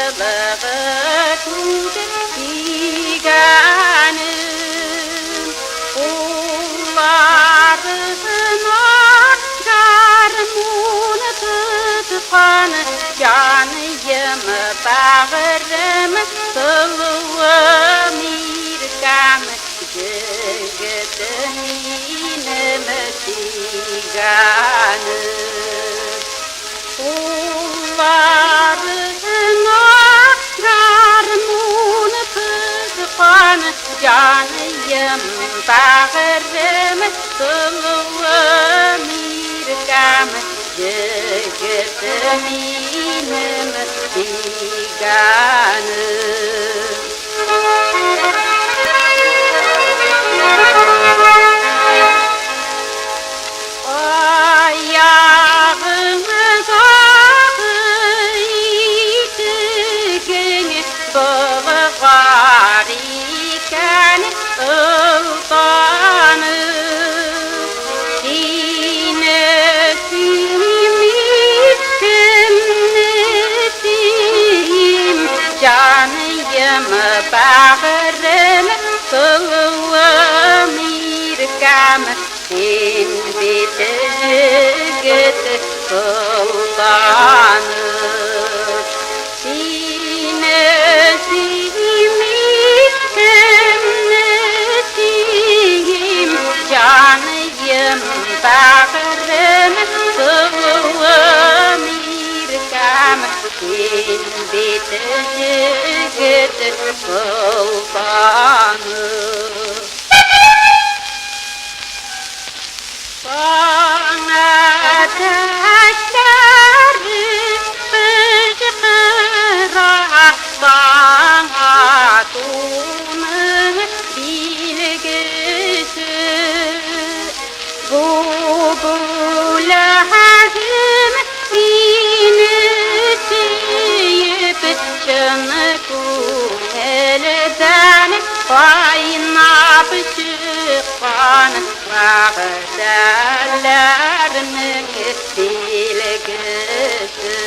yılığı kudeganım Kullarına carmunu tutkanı Canıyım bağrım sılığım irkam Jigit'in inimi siganım Kullarına garmunu tutkan Canıyım bağrım sılığım irkam Jigit'in inimi siganım Gariken ıltanı Sinesimiz cümletim Canıyım bağrım sılığım irkam Sen bitecek sultanı Sinesimiz cümletim Canıyım bağrım sılığım irkam Sen bitecek sultanı Bana taşları fıçkıra Bana tunu bilgisi Bu bulağım initiyip Çını kuhelden kaynap çıkan Bağırlarının bilgisi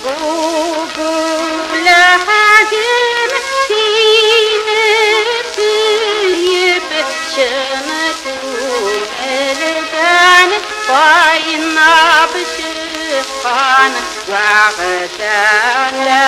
Bu bulağım sinetiyip Çını kuhelden kaynap çıkan Bağırlarının